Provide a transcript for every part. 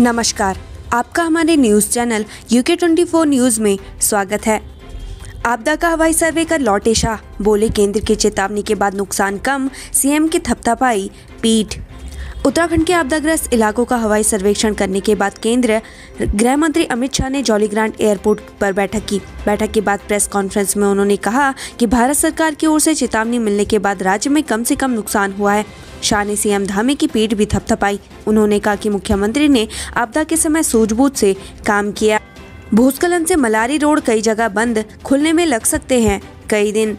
नमस्कार, आपका हमारे न्यूज़ चैनल UK24 न्यूज़ में स्वागत है। आपदा का हवाई सर्वे कर लौटे शाह, बोले केंद्र की चेतावनी के बाद नुकसान कम, सीएम की थपथपाई पीठ। उत्तराखंड के आपदाग्रस्त इलाकों का हवाई सर्वेक्षण करने के बाद केंद्र गृह मंत्री अमित शाह ने जॉलीग्रांट एयरपोर्ट पर बैठक की। बैठक के बाद प्रेस कॉन्फ्रेंस में उन्होंने कहा कि भारत सरकार की ओर से चेतावनी मिलने के बाद राज्य में कम से कम नुकसान हुआ है। शाह ने सीएम धामी की पीठ भी थपथपाई। उन्होंने कहा कि मुख्यमंत्री ने आपदा के समय सूझबूझ से काम किया। भूस्खलन से मलारी रोड कई जगह बंद, खुलने में लग सकते हैं कई दिन।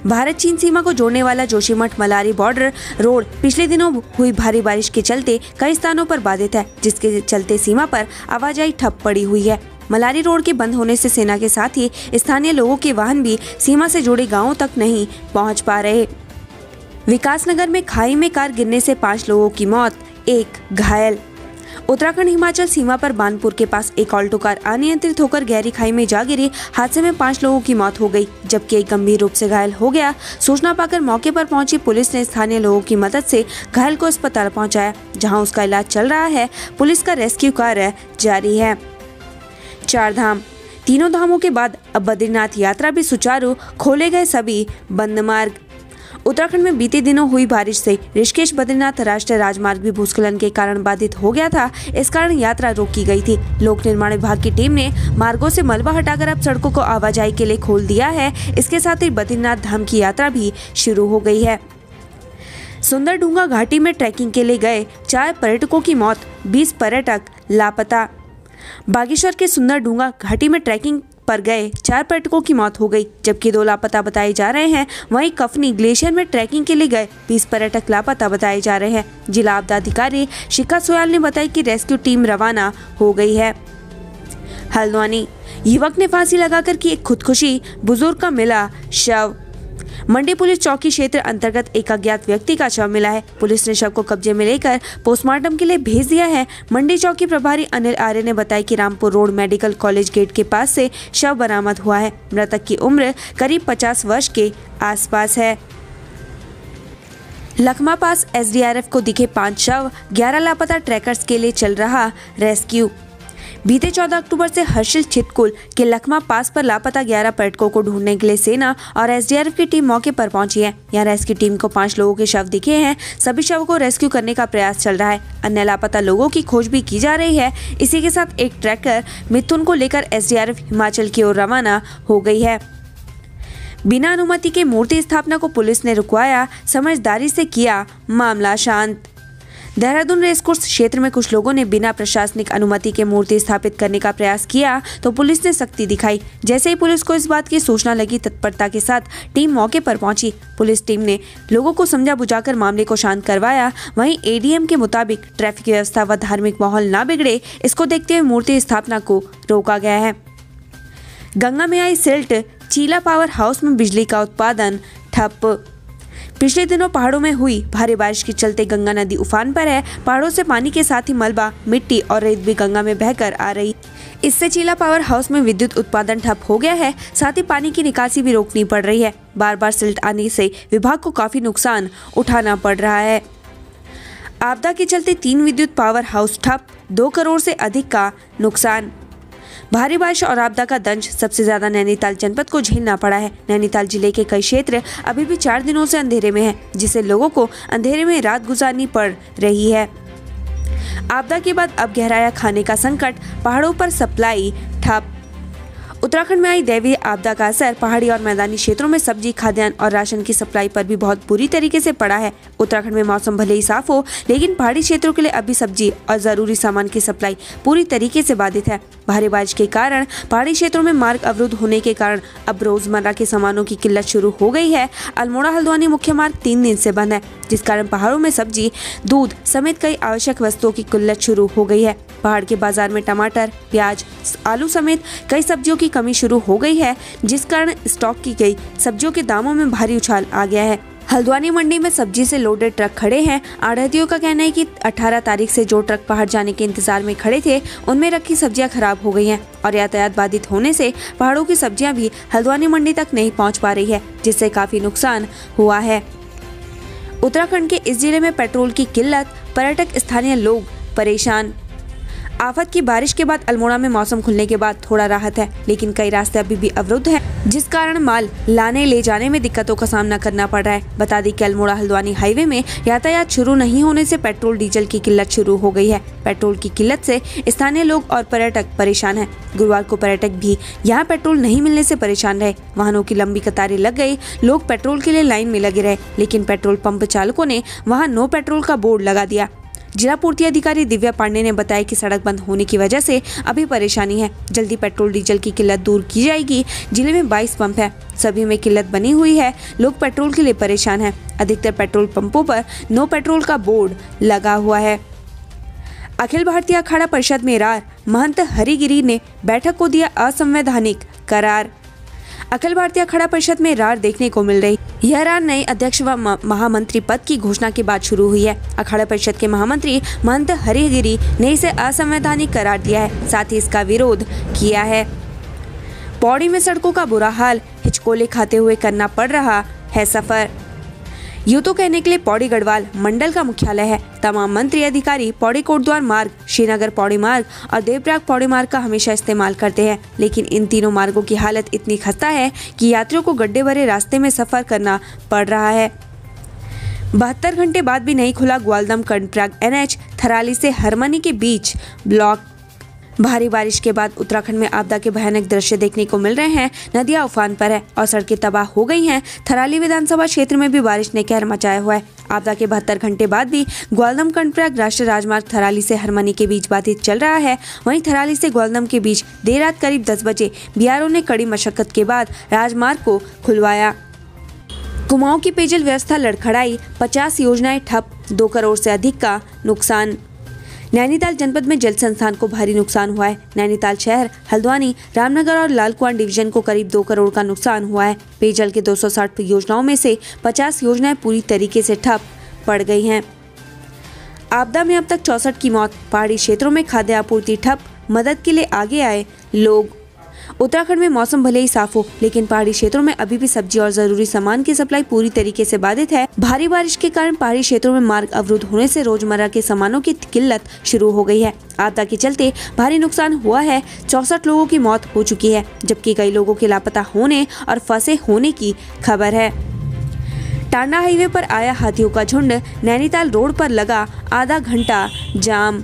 भारत चीन सीमा को जोड़ने वाला जोशीमठ मलारी बॉर्डर रोड पिछले दिनों हुई भारी बारिश के चलते कई स्थानों पर बाधित है, जिसके चलते सीमा पर आवाजाही ठप पड़ी हुई है। मलारी रोड के बंद होने से सेना के साथ ही स्थानीय लोगों के वाहन भी सीमा से जुड़े गाँवों तक नहीं पहुँच पा रहे। विकासनगर में खाई में कार गिरने से 5 लोगों की मौत, 1 घायल। उत्तराखंड हिमाचल सीमा पर बानपुर के पास एक ऑल्टो कार अनियंत्रित होकर गहरी खाई में जा गिरी। हादसे में 5 लोगों की मौत हो गई, जबकि एक गंभीर रूप से घायल हो गया। सूचना पाकर मौके पर पहुंची पुलिस ने स्थानीय लोगों की मदद से घायल को अस्पताल पहुंचाया, जहां उसका इलाज चल रहा है। पुलिस का रेस्क्यू कार्य जारी है। 4 धाम, तीनों धामों के बाद अब बद्रीनाथ यात्रा भी सुचारू, खोले गए सभी बंद मार्ग। उत्तराखंड में बीते दिनों हुई बारिश से ऋषिकेश बद्रीनाथ राष्ट्रीय राजमार्ग भी भूस्खलन के कारण बाधित हो गया था। इस कारण यात्रा रोकी गई थी। लोक निर्माण विभाग की टीम ने मार्गों से मलबा हटाकर अब सड़कों को आवाजाही के लिए खोल दिया है। इसके साथ ही बद्रीनाथ धाम की यात्रा भी शुरू हो गई है। सुंदरडूंगा घाटी में ट्रैकिंग के लिए गए 4 पर्यटकों की मौत, 20 पर्यटक लापता। बागेश्वर के सुंदरडूंगा घाटी में ट्रैकिंग पर गए 4 पर्यटकों की मौत हो गई, जबकि 2 लापता बताए जा रहे हैं। वहीं कफनी ग्लेशियर में ट्रैकिंग के लिए गए 20 पर्यटक लापता बताए जा रहे हैं। जिला आपदा अधिकारी शिखा सोयाल ने बताया कि रेस्क्यू टीम रवाना हो गई है। हल्द्वानी, युवक ने फांसी लगाकर की एक खुदकुशी, बुजुर्ग का मिला शव। मंडी पुलिस चौकी क्षेत्र अंतर्गत एक अज्ञात व्यक्ति का शव मिला है। पुलिस ने शव को कब्जे में लेकर पोस्टमार्टम के लिए भेज दिया है। मंडी चौकी प्रभारी अनिल आर्य ने बताया कि Rampur road medical college gate के पास से शव बरामद हुआ है। मृतक की उम्र करीब 50 वर्ष के आसपास है। लखमा पास SDRF को दिखे 5 शव, 11 लापता। ट्रैकर्स के लिए चल रहा रेस्क्यू। बीते 14 अक्टूबर से हर्षिल छितकुल के लखमा पास पर लापता 11 पर्यटकों को ढूंढने के लिए सेना और SDRF की टीम मौके पर पहुंची है। यहाँ रेस्क्यू टीम को 5 लोगों के शव दिखे हैं। सभी शवों को रेस्क्यू करने का प्रयास चल रहा है। अन्य लापता लोगों की खोज भी की जा रही है। इसी के साथ एक ट्रैकर मिथुन को लेकर SDRF हिमाचल की ओर रवाना हो गई है। बिना अनुमति के मूर्ति स्थापना को पुलिस ने रुकवाया, समझदारी से किया मामला शांत। देहरादून रेसकोर्स क्षेत्र में कुछ लोगों ने बिना प्रशासनिक अनुमति के मूर्ति स्थापित करने का प्रयास किया तो पुलिस ने सख्ती दिखाई। जैसे ही पुलिस को इस बात की सूचना लगी, तत्परता के साथ टीम मौके पर पहुंची। पुलिस टीम ने लोगों को समझा बुझाकर मामले को शांत करवाया। वहीं ADM के मुताबिक ट्रैफिक व्यवस्था व धार्मिक माहौल न बिगड़े, इसको देखते हुए मूर्ति स्थापना को रोका गया है। गंगा में आई सिल्ट, चीला पावर हाउस में बिजली का उत्पादन ठप। पिछले दिनों पहाड़ों में हुई भारी बारिश के चलते गंगा नदी उफान पर है। पहाड़ों से पानी के साथ ही मलबा, मिट्टी और रेत भी गंगा में बहकर आ रही। इससे चीला पावर हाउस में विद्युत उत्पादन ठप हो गया है। साथ ही पानी की निकासी भी रोकनी पड़ रही है। बार बार सिल्ट आने से विभाग को काफी नुकसान उठाना पड़ रहा है। आपदा के चलते 3 विद्युत पावर हाउस ठप, 2 करोड़ से अधिक का नुकसान। भारी बारिश और आपदा का दंश सबसे ज्यादा नैनीताल जनपद को झेलना पड़ा है। नैनीताल जिले के कई क्षेत्र अभी भी 4 दिनों से अंधेरे में हैं, जिससे लोगों को अंधेरे में रात गुजारनी पड़ रही है। आपदा के बाद अब गहराया खाने का संकट, पहाड़ों पर सप्लाई ठप। उत्तराखंड में आई दैवीय आपदा का असर पहाड़ी और मैदानी क्षेत्रों में सब्जी, खाद्यान्न और राशन की सप्लाई पर भी बहुत बुरी तरीके से पड़ा है। उत्तराखंड में मौसम भले ही साफ हो, लेकिन पहाड़ी क्षेत्रों के लिए अभी सब्जी और जरूरी सामान की सप्लाई पूरी तरीके से बाधित है। भारी बारिश के कारण पहाड़ी क्षेत्रों में मार्ग अवरुद्ध होने के कारण अब रोजमर्रा के सामानों की किल्लत शुरू हो गई है। अल्मोड़ा हल्द्वानी मुख्य मार्ग 3 दिन से बंद है, जिस कारण पहाड़ों में सब्जी, दूध समेत कई आवश्यक वस्तुओं की किल्लत शुरू हो गई है। पहाड़ के बाजार में टमाटर, प्याज, आलू समेत कई सब्जियों की कमी शुरू हो गई है, जिस कारण स्टॉक की गई सब्जियों के दामों में भारी उछाल आ गया है। हल्द्वानी मंडी में सब्जी से लोडेड ट्रक खड़े हैं। आढ़तियों का कहना है कि 18 तारीख से जो ट्रक पहाड़ जाने के इंतजार में खड़े थे, उनमें रखी सब्जियां खराब हो गई हैं और यातायात बाधित होने से पहाड़ों की सब्जियां भी हल्द्वानी मंडी तक नहीं पहुंच पा रही है, जिससे काफी नुकसान हुआ है। उत्तराखंड के इस जिले में पेट्रोल की किल्लत, पर्यटक स्थानीय लोग परेशान। आफत की बारिश के बाद अल्मोड़ा में मौसम खुलने के बाद थोड़ा राहत है, लेकिन कई रास्ते अभी भी अवरुद्ध हैं, जिस कारण माल लाने ले जाने में दिक्कतों का सामना करना पड़ रहा है। बता दें कि अल्मोड़ा हल्द्वानी हाईवे में यातायात शुरू नहीं होने से पेट्रोल डीजल की किल्लत शुरू हो गई है। पेट्रोल की किल्लत से स्थानीय लोग और पर्यटक परेशान हैं। गुरुवार को पर्यटक भी यहाँ पेट्रोल नहीं मिलने से परेशान रहे। वाहनों की लंबी कतारें लग गई, लोग पेट्रोल के लिए लाइन में लगे रहे, लेकिन पेट्रोल पंप चालकों ने वहाँ नो पेट्रोल का बोर्ड लगा दिया। जिला पूर्ति अधिकारी दिव्या पांडे ने बताया कि सड़क बंद होने की वजह से अभी परेशानी है। जल्दी पेट्रोल डीजल की किल्लत दूर की जाएगी। जिले में 22 पंप है, सभी में किल्लत बनी हुई है। लोग पेट्रोल के लिए परेशान हैं। अधिकतर पेट्रोल पंपों पर नो पेट्रोल का बोर्ड लगा हुआ है। अखिल भारतीय अखाड़ा परिषद में रार महंत हरिगिरी ने बैठक को दिया असंवैधानिक करार। अखिल भारतीय अखाड़ा परिषद में रार देखने को मिल रही। यह रार नए अध्यक्ष व महामंत्री पद की घोषणा के बाद शुरू हुई है। अखाड़ा परिषद के महामंत्री महंत हरिगिरी ने इसे असंवैधानिक करार दिया है, साथ ही इसका विरोध किया है। पौड़ी में सड़कों का बुरा हाल, हिचकोले खाते हुए करना पड़ रहा है सफर। यूं तो कहने के लिए पौड़ी गढ़वाल मंडल का मुख्यालय है। तमाम मंत्री अधिकारी पौड़ी कोटद्वार मार्ग, श्रीनगर पौड़ी मार्ग और देवप्रयाग पौड़ी मार्ग का हमेशा इस्तेमाल करते हैं, लेकिन इन तीनों मार्गों की हालत इतनी खस्ता है कि यात्रियों को गड्ढे भरे रास्ते में सफर करना पड़ रहा है। 72 घंटे बाद भी नहीं खुला ग्वालदम कर्णप्रयाग NH थराली से हरमनी के बीच ब्लॉक। भारी बारिश के बाद उत्तराखंड में आपदा के भयानक दृश्य देखने को मिल रहे हैं। नदियां उफान पर है और सड़कें तबाह हो गई हैं। थराली विधानसभा क्षेत्र में भी बारिश ने कहर मचाया हुआ है। आपदा के 72 घंटे बाद भी ग्वालदम कर्णप्रयाग राष्ट्रीय राजमार्ग थराली से हरमनी के बीच बाधित चल रहा है। वहीं थराली से ग्वालदम के बीच देर रात करीब 10 बजे BRO ने कड़ी मशक्कत के बाद राजमार्ग को खुलवाया। कुमाऊं की पेयजल व्यवस्था लड़खड़ाई, 50 योजनाएं ठप, 2 करोड़ से अधिक का नुकसान। नैनीताल जनपद में जल संस्थान को भारी नुकसान हुआ है। नैनीताल शहर, हल्द्वानी, रामनगर और लालकुआं डिवीजन को करीब 2 करोड़ का नुकसान हुआ है। पेयजल के 260 योजनाओं में से 50 योजनाएं पूरी तरीके से ठप पड़ गई हैं। आपदा में अब तक 64 की मौत। पहाड़ी क्षेत्रों में खाद्य आपूर्ति ठप, मदद के लिए आगे आए लोग। उत्तराखंड में मौसम भले ही साफ हो, लेकिन पहाड़ी क्षेत्रों में अभी भी सब्जी और जरूरी सामान की सप्लाई पूरी तरीके से बाधित है। भारी बारिश के कारण पहाड़ी क्षेत्रों में मार्ग अवरुद्ध होने से रोजमर्रा के सामानों की किल्लत शुरू हो गई है। आपदा के चलते भारी नुकसान हुआ है। 64 लोगों की मौत हो चुकी है, जबकि कई लोगों के लापता होने और फंसे होने की खबर है। टांडा हाईवे पर आया हाथियों का झुंड, नैनीताल रोड पर लगा आधा घंटा जाम।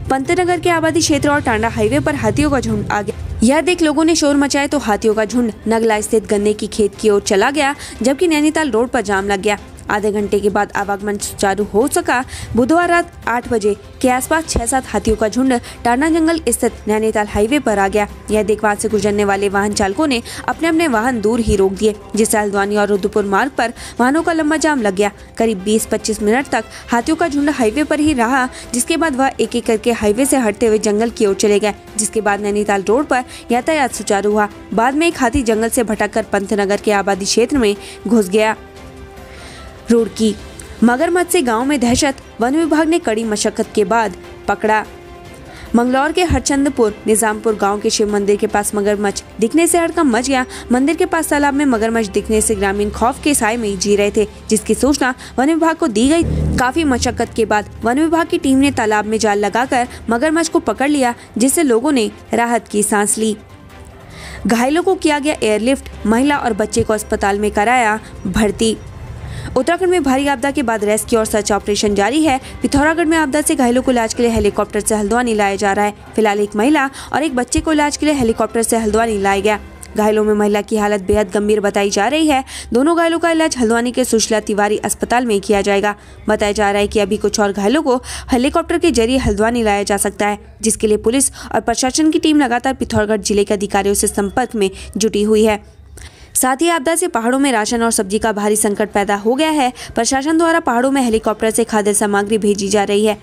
पंतनगर के आबादी क्षेत्र और टांडा हाईवे पर हाथियों का झुंड आ गया। यह देख लोगों ने शोर मचाया तो हाथियों का झुंड नगला स्थित गन्ने की खेत की ओर चला गया, जबकि नैनीताल रोड पर जाम लग गया। आधे घंटे के बाद आवागमन सुचारू हो सका। बुधवार रात 8 बजे के आसपास 6-7 हाथियों का झुंड टांडा जंगल स्थित नैनीताल हाईवे पर आ गया। यह देख वहां से गुजरने वाले वाहन चालकों ने अपने अपने वाहन दूर ही रोक दिए, जिससे हल्द्वानी और रुद्रपुर मार्ग पर वाहनों का लंबा जाम लग गया। करीब 20-25 मिनट तक हाथियों का झुंड हाईवे पर ही रहा, जिसके बाद वह एक एक करके हाईवे से हटते हुए जंगल की ओर चले गए, जिसके बाद नैनीताल रोड पर यातायात सुचारू हुआ। बाद में एक हाथी जंगल से भटककर पंतनगर के आबादी क्षेत्र में घुस गया। रुड़की मगरमच्छ से गांव में दहशत, वन विभाग ने कड़ी मशक्कत के बाद पकड़ा। मंगलौर के हरचंदपुर निजामपुर गांव के शिव मंदिर के पास मगरमच्छ दिखने से हड़कंप मच गया। मंदिर के पास तालाब में मगरमच्छ दिखने से ग्रामीण खौफ के साए में जी रहे थे, जिसकी सूचना वन विभाग को दी गई। काफी मशक्कत के बाद वन विभाग की टीम ने तालाब में जाल लगाकर मगरमच्छ को पकड़ लिया, जिससे लोगों ने राहत की सांस ली। घायलों को किया गया एयरलिफ्ट, महिला और बच्चे को अस्पताल में कराया भर्ती। उत्तराखंड में भारी आपदा के बाद रेस्क्यू और सर्च ऑपरेशन जारी है। पिथौरागढ़ में आपदा से घायलों को इलाज के लिए हेलीकॉप्टर से हल्द्वानी लाया जा रहा है। फिलहाल एक महिला और एक बच्चे को इलाज के लिए हेलीकॉप्टर से हल्द्वानी लाया गया। घायलों में महिला की हालत बेहद गंभीर बताई जा रही है। दोनों घायलों का इलाज हल्द्वानी के सुशीला तिवारी अस्पताल में किया जाएगा। बताया जा रहा है कि अभी कुछ और घायलों को हेलीकॉप्टर के जरिए हल्द्वानी लाया जा सकता है, जिसके लिए पुलिस और प्रशासन की टीम लगातार पिथौरागढ़ जिले के अधिकारियों से संपर्क में जुटी हुई है। साथ ही आपदा से पहाड़ों में राशन और सब्जी का भारी संकट पैदा हो गया है। प्रशासन द्वारा पहाड़ों में हेलीकॉप्टर से खाद्य सामग्री भेजी जा रही है।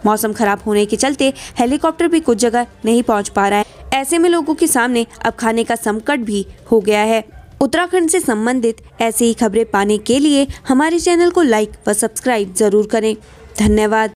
मौसम खराब होने के चलते हेलीकॉप्टर भी कुछ जगह नहीं पहुंच पा रहा है। ऐसे में लोगों के सामने अब खाने का संकट भी हो गया है। उत्तराखंड से संबंधित ऐसी ही खबरें पाने के लिए हमारे चैनल को लाइक व सब्सक्राइब जरूर करें। धन्यवाद।